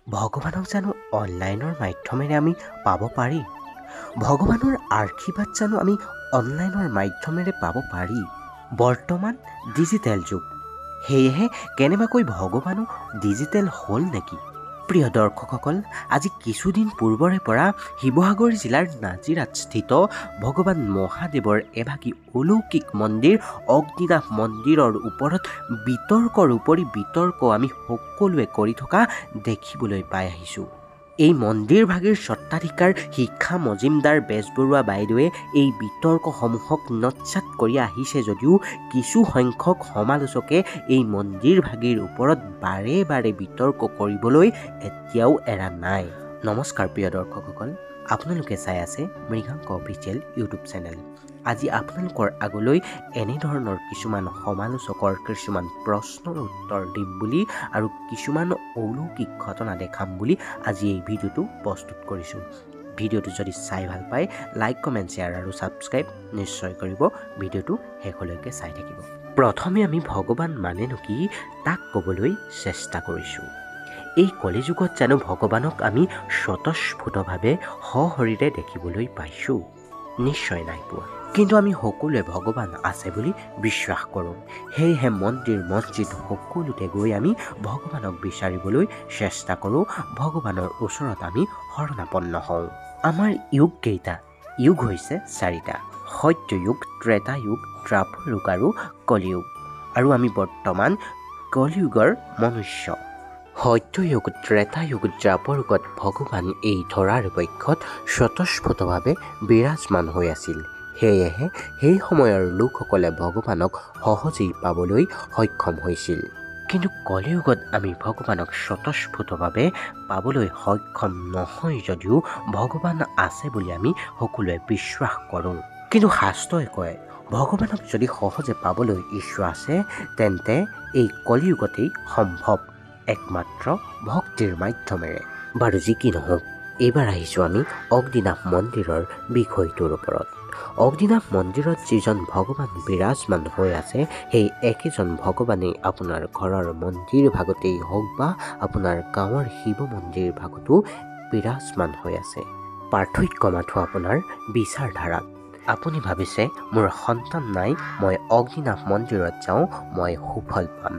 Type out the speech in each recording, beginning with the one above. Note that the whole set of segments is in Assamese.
ভগৱানক জানো অনলাইনৰ মাধ্যমেৰে আমি পাব পাৰি? ভগৱানৰ আশীৰ্বাদ জানো আমি অনলাইনৰ মাধ্যমেৰে পাব পাৰি? বৰ্তমান ডিজিটেল যুগ, সেয়েহে কেনেবাকৈ ভগৱানো ডিজিটেল হ'ল নেকি? প্ৰিয় দৰ্শকসকল, আজি কিছুদিন পূৰ্বৰে পৰা শিৱসাগৰ জিলাৰ নাজিৰাতস্থিত ভগৱান মহাদেৱৰ এভাগী অলৌকিক মন্দিৰ অগ্নিনাভ মন্দিৰৰ ওপৰত বিতৰ্কৰ উপৰি বিতৰ্ক আমি সকলোৱে কৰি থকা দেখিবলৈ পাই আহিছোঁ। এই মন্দিৰভাগীৰ স্বত্বাধিকাৰ শিক্ষা মজিমদাৰ বেজবৰুৱা বাইদেৱে এই বিতৰ্কসমূহক নৎসাত কৰি আহিছে যদিও কিছু সংখ্যক সমালোচকে এই মন্দিৰভাগীৰ ওপৰত বাৰে বাৰে বিতৰ্ক কৰিবলৈ এতিয়াও এৰা নাই। নমস্কাৰ প্ৰিয় দৰ্শকসকল, আপোনালোকে চাই আছে মৃগাংক অফিচিয়েল ইউটিউব চেনেল। আজি আপোনালোকৰ আগলৈ এনেধৰণৰ কিছুমান সমালোচকৰ কিছুমান প্ৰশ্নৰ উত্তৰ দিম বুলি আৰু কিছুমান অলৌকিক ঘটনা দেখাম বুলি আজি এই ভিডিঅ'টো প্ৰস্তুত কৰিছোঁ। ভিডিঅ'টো যদি চাই ভাল পায় লাইক, কমেণ্ট, শ্বেয়াৰ আৰু ছাবস্ক্ৰাইব নিশ্চয় কৰিব। ভিডিঅ'টো শেষলৈকে চাই থাকিব। প্ৰথমে আমি ভগৱান মানেনো কি তাক ক'বলৈ চেষ্টা কৰিছোঁ। এই কলিযুগত জানো ভগৱানক আমি স্বতঃস্ফূৰ্তভাৱে সশৰীৰে দেখিবলৈ পাইছোঁ? নিশ্চয় নাই পোৱা। কিন্তু আমি সকলোৱে ভগৱান আছে বুলি বিশ্বাস কৰোঁ। সেয়েহে মন্দিৰ মছজিদ সকলোতে গৈ আমি ভগৱানক বিচাৰিবলৈ চেষ্টা কৰোঁ। ভগৱানৰ ওচৰত আমি শৰণাপন্ন হওঁ। আমাৰ যুগ কেইটা? যুগ হৈছে 4টা: সত্যযুগ, ত্ৰেতাযুগ, দ্বাপৰযুগ আৰু কলিযুগ। আৰু আমি বৰ্তমান কলিযুগৰ মনুষ্য। সত্যযুগ, ত্ৰেতাযুগ, দ্বাপৰযুগত ভগৱান এই ধৰাৰ বক্ষত স্বতঃস্ফূৰ্তভাৱে বিৰাজমান হৈ আছিল। সেয়েহে সেই সময়ৰ লোকসকলে ভগৱানক সহজেই পাবলৈ সক্ষম হৈছিল। কিন্তু কলিযুগত আমি ভগৱানক স্বতঃস্ফূৰ্তভাৱে পাবলৈ সক্ষম নহয় যদিও ভগৱান আছে বুলি আমি সকলোৱে বিশ্বাস কৰোঁ। কিন্তু শাস্ত্ৰই কয়, ভগৱানক যদি সহজে পাবলৈ ইচ্ছা আছে তেন্তে এই কলিযুগতেই সম্ভৱ, একমাত্ৰ ভক্তিৰ মাধ্যমেৰে। বাৰু যি কি নহওক, এইবাৰ আহিছোঁ আমি অগ্নিনাভ মন্দিৰৰ বিষয়টোৰ ওপৰত। অগ্নিনাভ মন্দিৰত যিজন ভগৱান বিৰাজমান হৈ আছে, সেই একেজন ভগৱানেই আপোনাৰ ঘৰৰ মন্দিৰ ভাগতেই হওক বা আপোনাৰ গাঁৱৰ শিৱ মন্দিৰ ভাগতো বিৰাজমান হৈ আছে। পাৰ্থক্য মাথো আপোনাৰ বিচাৰধাৰাত। আপুনি ভাবিছে মোৰ সন্তান নাই, মই অগ্নিনাভ মন্দিৰত যাওঁ, মই সুফল পাম।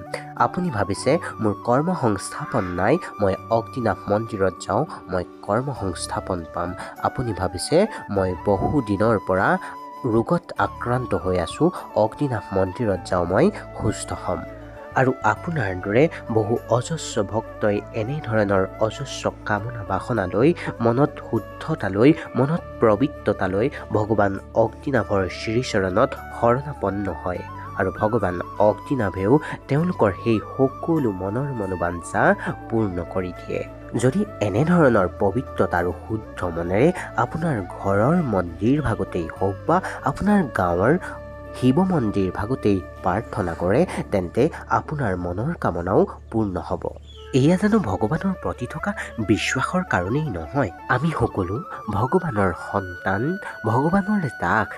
আপুনি ভাবিছে মোৰ কৰ্ম সংস্থাপন নাই, মই অগ্নিনাভ মন্দিৰত যাওঁ, মই কৰ্ম সংস্থাপন পাম। আপুনি ভাবিছে মই বহু দিনৰ পৰা ৰোগত আক্ৰান্ত হৈ আছোঁ, অগ্নিনাভ মন্দিৰত যাওঁ, মই সুস্থ হ'ম। আৰু আপোনাৰ দৰে বহু অজস্ৰ ভক্তই এনেধৰণৰ অজস্ৰ কামনা বাসনা লৈ, মনত শুদ্ধতা লৈ, মনত পবিত্ৰতা লৈ ভগৱান অগ্নিনাভৰ শ্ৰীচৰণত শৰণাপন্ন হয়। আৰু ভগৱান অগ্নিনাভেও তেওঁলোকৰ সেই সকলো মনৰ মনোবাঞ্ছা পূৰ্ণ কৰি দিয়ে। যদি এনেধৰণৰ পবিত্ৰতা আৰু শুদ্ধ মনেৰে আপোনাৰ ঘৰৰ মন্দিৰ ভাগতেই হওক বা আপোনাৰ গাঁৱৰ শিৱ মন্দিৰ ভাগতেই প্ৰাৰ্থনা কৰে তেন্তে আপোনাৰ মনৰ কামনাও পূৰ্ণ হ'ব। এয়া জানো ভগৱানৰ প্ৰতি থকা বিশ্বাসৰ কাৰণেই নহয়? আমি সকলো ভগৱানৰ সন্তান, ভগৱানৰ দাস।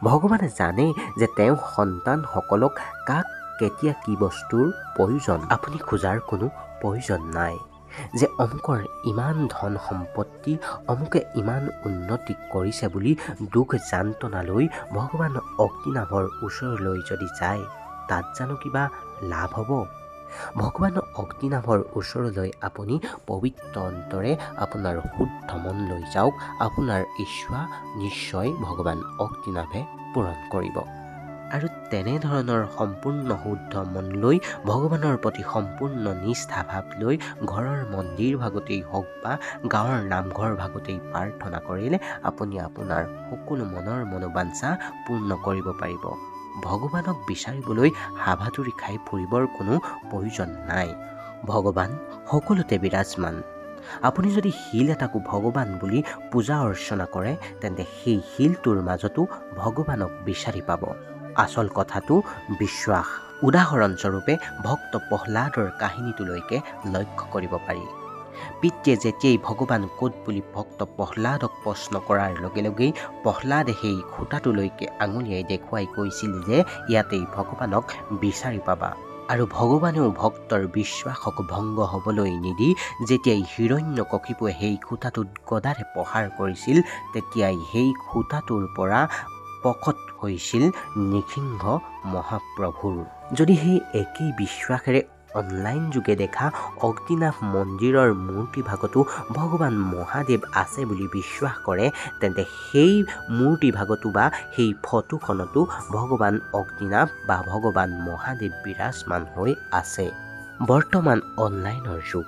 ভগৱানে জানে যে তেওঁ সন্তানসকলক কাক কেতিয়া কি বস্তুৰ প্ৰয়োজন। আপুনি খোজাৰ কোনো প্ৰয়োজন নাই যে অমুকৰ ইমান ধন সম্পত্তি, অমুকে ইমান উন্নতি কৰিছে বুলি দুখ যান্ত্ৰণা লৈ ভগৱান অগ্নিনাভৰ ওচৰলৈ যদি যায়, তাত জানো কিবা লাভ হ'ব? ভগৱান অগ্নিনাভৰ ওচৰলৈ আপুনি পবিত্ৰ অন্তৰে আপোনাৰ শুদ্ধ মন লৈ যাওক, আপোনাৰ ইচ্ছা নিশ্চয় ভগৱান অগ্নিনাভে পূৰণ কৰিব। আৰু তেনেধৰণৰ সম্পূৰ্ণ শুদ্ধ মন লৈ ভগৱানৰ প্ৰতি সম্পূৰ্ণ নিষ্ঠা ভাৱ লৈ ঘৰৰ মন্দিৰ ভাগতেই হওক বা গাঁৱৰ নামঘৰ ভাগতেই প্ৰাৰ্থনা কৰিলে আপুনি আপোনাৰ সকলো মনৰ মনোবাঞ্ছা পূৰ্ণ কৰিব পাৰিব। ভগৱানক বিচাৰিবলৈ হাবাথুৰি খাই ফুৰিবৰ কোনো প্ৰয়োজন নাই। ভগৱান সকলোতে বিৰাজমান। আপুনি যদি শিল এটাকো ভগৱান বুলি পূজা অৰ্চনা কৰে তেন্তে সেই শিলটোৰ মাজতো ভগৱানক বিচাৰি পাব। আচল কথাটো বিশ্বাস। উদাহৰণস্বৰূপে ভক্ত প্ৰহ্লাদৰ কাহিনীটোলৈকে লক্ষ্য কৰিব পাৰি। পিতৃয়ে যেতিয়াই ভগৱান ক'ত বুলি ভক্ত প্ৰহ্লাদক প্ৰশ্ন কৰাৰ লগে লগেই প্ৰহ্লাদে সেই খুঁটাটোলৈকে আঙুলিয়াই দেখুৱাই কৈছিল যে ইয়াতেই ভগৱানক বিচাৰি পাবা। আৰু ভগৱানেও ভক্তৰ বিশ্বাসক ভংগ হ'বলৈ নিদি যেতিয়াই হিৰণ্যকশিপুৱে সেই খুঁটাটোত গদাৰে প্ৰহাৰ কৰিছিল তেতিয়াই সেই খুঁটাটোৰ পৰা প্ৰকট হৈছিল নৃসিংহ মহাপ্ৰভুৰ। যদি সেই একেই বিশ্বাসেৰে অনলাইন যোগে দেখা অগ্নিনাভ মন্দিৰৰ মূৰ্তিভাগতো ভগৱান মহাদেৱ আছে বুলি বিশ্বাস কৰে তেন্তে সেই মূৰ্তিভাগতো বা সেই ফটোখনতো ভগৱান অগ্নিনাভ বা ভগৱান মহাদেৱ বিৰাজমান হৈ আছে। বৰ্তমান অনলাইনৰ যুগ।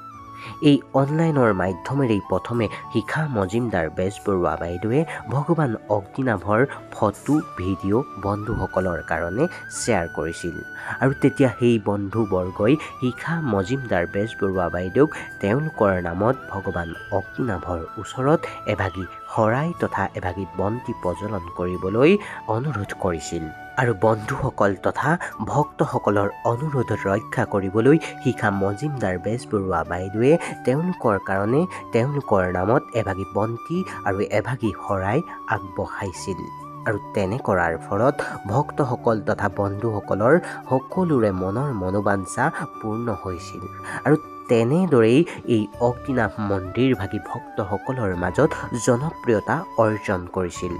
এই অনলাইনৰ মাধ্যমেৰেই প্ৰথমে শিখা মজিমদাৰ বেজবৰুৱা বাইদেৱে ভগৱান অগ্নিনাভৰ ফটো ভিডিঅ' বন্ধুসকলৰ কাৰণে শ্বেয়াৰ কৰিছিল আৰু তেতিয়া সেই বন্ধুবৰ্গই শিখা মজিমদাৰ বেজবৰুৱা বাইদেউক তেওঁলোকৰ নামত ভগৱান অগ্নিনাভৰ ওচৰত এভাগি শৰাই তথা এভাগি বন্তি প্ৰজ্বলন কৰিবলৈ অনুৰোধ কৰিছিল আৰু বন্ধুসকল তথা ভক্তসকলৰ অনুৰোধ ৰক্ষা কৰিবলৈ শিখা মজিমদাৰ বেজবৰুৱা বাইদেৱে তেওঁলোকৰ কাৰণে তেওঁলোকৰ নামত এভাগি বন্তি আৰু এভাগি শৰাই আগবঢ়াইছিল আৰু তেনে কৰাৰ ফলত ভক্তসকল তথা বন্ধুসকলৰ সকলোৰে মনৰ মনোবাঞ্ছা পূৰ্ণ হৈছিল আৰু তেনেদৰেই এই অগ্নিনাভ মন্দিৰভাগী ভক্তসকলৰ মাজত জনপ্ৰিয়তা অৰ্জন কৰিছিল।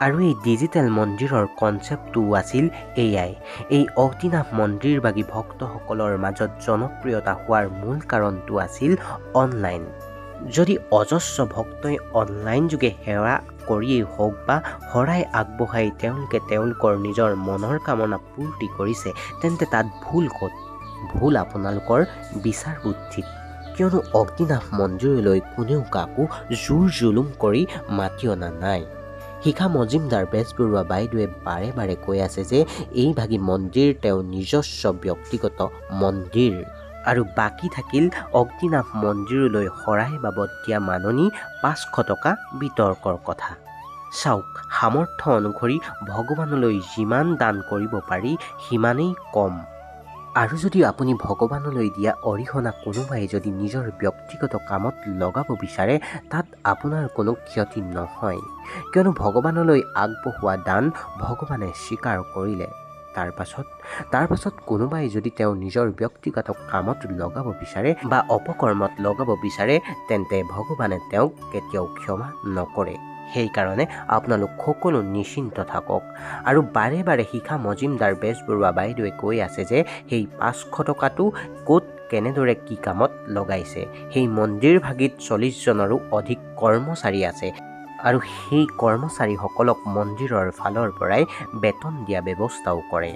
আৰু এই ডিজিটেল মন্দিৰৰ কনচেপ্টটো আছিল এয়াই। এই অগ্নিনাভ মন্দিৰভাগী ভক্তসকলৰ মাজত জনপ্ৰিয়তা হোৱাৰ মূল কাৰণটো আছিল অনলাইন। যদি অজস্ৰ ভক্তই অনলাইন যোগে সেৱা কৰিয়েই হওক বা শৰাই আগবঢ়াই তেওঁলোকে তেওঁলোকৰ নিজৰ মনৰ কামনা পূৰ্তি কৰিছে তেন্তে তাত ভুল ক'ত? ভুল আপোনালোকৰ বিচাৰ বুদ্ধিত। কিয়নো অগ্নিনাভ মন্দিৰলৈ কোনেও কাকো জোৰ জুলুম কৰি মাতি অনা নাই। শিখা মজিমদাৰ বেজবৰুৱা বাইদেৱে বাৰে বাৰে কৈ আছে যে এইভাগি মন্দিৰ তেওঁৰ নিজস্ব ব্যক্তিগত মন্দিৰ আৰু বাকী থাকিল অগ্নিনাভ মন্দিৰলৈ শৰাই বাবদ দিয়া মাননি 500 টকা বিতৰ্কৰ কথা। চাওক, সামৰ্থ্য অনুসৰি ভগৱানলৈ যিমান দান কৰিব পাৰি সিমানেই কম। আৰু যদি আপুনি ভগৱানলৈ দিয়া অৰিহণা কোনোবাই যদি নিজৰ ব্যক্তিগত কামত লগাব বিচাৰে তাত আপোনাৰ কোনো ক্ষতি নহয়, কিয়নো ভগৱানলৈ আগবঢ়োৱা দান ভগৱানে স্বীকাৰ কৰিলে তাৰ পাছত কোনোবাই যদি তেওঁ নিজৰ ব্যক্তিগত কামত লগাব বিচাৰে বা অপকৰ্মত লগাব বিচাৰে তেন্তে ভগৱানে তেওঁক কেতিয়াও ক্ষমা নকৰে। সেইকাৰণে আপোনালোক সকলো নিশ্চিন্ত থাকক। আৰু বাৰে বাৰে শিখা মজিমদাৰ বেজবৰুৱা বাইদেৱে কৈ আছে যে সেই 500 টকাটো ক'ত কেনেদৰে কি কামত লগাইছে। সেই মন্দিৰভাগিত 40জনৰো অধিক কৰ্মচাৰী আছে আৰু সেই কৰ্মচাৰীসকলক মন্দিৰৰ ফালৰ পৰাই বেতন দিয়া ব্যৱস্থাও কৰে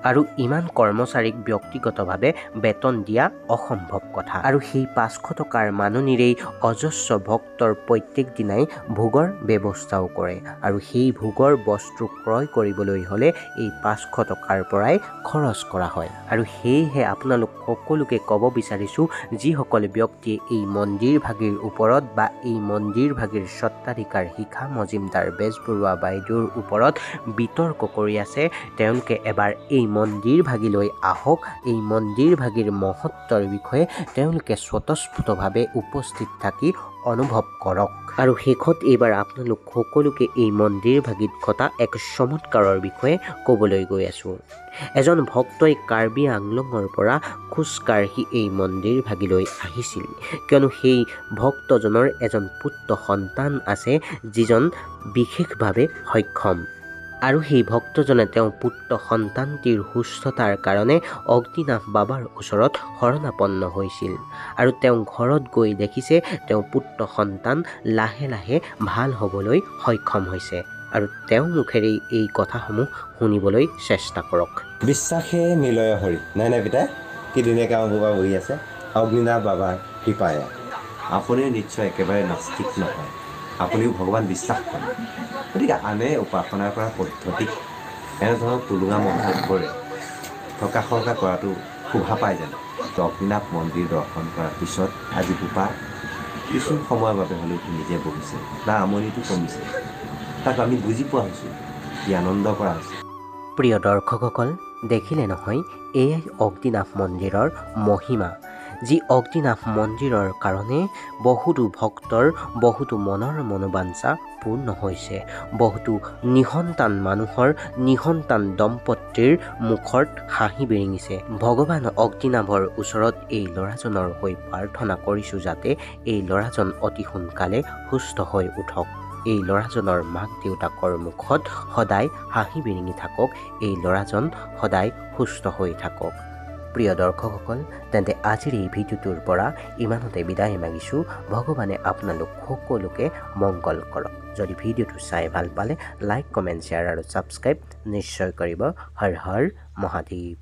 আৰু ইমান কৰ্মচাৰীক ব্যক্তিগতভাৱে বেতন দিয়া অসম্ভৱ কথা। আৰু সেই 500 টকাৰ মাননিৰেই অজস্ৰ ভক্তৰ প্ৰত্যেক দিনাই ভোগৰ ব্যৱস্থাও কৰে আৰু সেই ভোগৰ বস্তু ক্ৰয় কৰিবলৈ হ'লে এই 500 টকাৰ পৰাই খৰচ কৰা হয়। আৰু সেয়েহে আপোনালোক সকলোকে ক'ব বিচাৰিছোঁ, যিসকল ব্যক্তিয়ে এই মন্দিৰভাগিৰ ওপৰত বা এই মন্দিৰভাগিৰ স্বত্বাধিকাৰ শিখা মজিমদাৰ বেজবৰুৱা বাইদেউৰ ওপৰত বিতৰ্ক কৰি আছে তেওঁলোকে এবাৰ এই মন্দিৰভাগিলৈ আহক। এই মন্দিৰভাগিৰ মহত্বৰ বিষয়ে তেওঁলোকে স্বতঃস্ফূৰ্তভাৱে উপস্থিত থাকি অনুভৱ কৰক। আৰু শেষত এইবাৰ আপোনালোক সকলোকে এই মন্দিৰভাগিত ঘটা এক চমৎকাৰৰ বিষয়ে ক'বলৈ গৈ আছোঁ। এজন ভক্তই কাৰ্বি আংলঙৰ পৰা খোজকাঢ়ি এই মন্দিৰভাগিলৈ আহিছিল, কিয়নো সেই ভক্তজনৰ এজন পুত্ৰ সন্তান আছে যিজন বিশেষভাৱে সক্ষম আৰু সেই ভক্তজনে তেওঁ পুত্ৰ সন্তানটিৰ সুস্থতাৰ কাৰণে অগ্নিনাভ বাবাৰ ওচৰত শৰণাপন্ন হৈছিল আৰু তেওঁ ঘৰত গৈ দেখিছে তেওঁ পুত্ৰ সন্তান লাহে লাহে ভাল হ'বলৈ সক্ষম হৈছে আৰু তেওঁৰ মুখেৰে এই কথাসমূহ শুনিবলৈ চেষ্টা কৰক। বিশ্বাসে মিলয় হৰি নাই নাই পিতাই কি ধুনীয়াকৈ আমাৰ বাবা বহি আছে অগ্নিনাভ বাবাৰ কৃপাৰে। আপুনি নিশ্চয় একেবাৰে নাস্তিক নহয়, আপুনিও ভগৱান বিশ্বাস কৰে। গতিকে আনে উপাসনা কৰা পদ্ধতিক এনেধৰণৰ টুলুঙা মন্থৰ কৰে থকা সৰকা কৰাটো শোভা পায় জানো? অগ্নিনাভ মন্দিৰ দৰ্শন কৰাৰ পিছত আজি বোপা কিছু সময়ৰ বাবে হ'লেও নিজে বহিছে বা আমনিটো কমিছে, তাক আমি বুজি পোৱা হৈছোঁ, ই আনন্দ কৰা হৈছে। প্ৰিয় দৰ্শকসকল, দেখিলে নহয়, এয়াই অগ্নিনাভ মন্দিৰৰ মহিমা, যি অগ্নিনাভ মন্দিৰৰ কাৰণে বহুতো ভক্তৰ বহুতো মনৰ মনোবাঞ্ছা পূৰ্ণ হৈছে। বহুতো নিসন্তান মানুহৰ নিসন্তান দম্পতীৰ মুখত হাঁহি বিৰিঙিছে। ভগৱান অগ্নিনাভৰ ওচৰত এই ল'ৰাজনৰ হৈ প্ৰাৰ্থনা কৰিছোঁ যাতে এই ল'ৰাজন অতি সোনকালে সুস্থ হৈ উঠক। এই ল'ৰাজনৰ মাক দেউতাকৰ মুখত সদায় হাঁহি বিৰিঙি থাকক। এই ল'ৰাজন সদায় সুস্থ হৈ থাকক। প্ৰিয় দৰ্শকসকল, তেন্তে আজিৰ এই ভিডিঅ'টোৰ পৰা ইমানতে বিদায় মাগিছোঁ। ভগৱানে আপোনালোক সকলোকে মংগল কৰক। যদি ভিডিঅ'টো চাই ভাল পালে লাইক, কমেণ্ট, শ্বেয়াৰ আৰু ছাবস্ক্ৰাইব নিশ্চয় কৰিব। হৰ হৰ মহাদেৱ।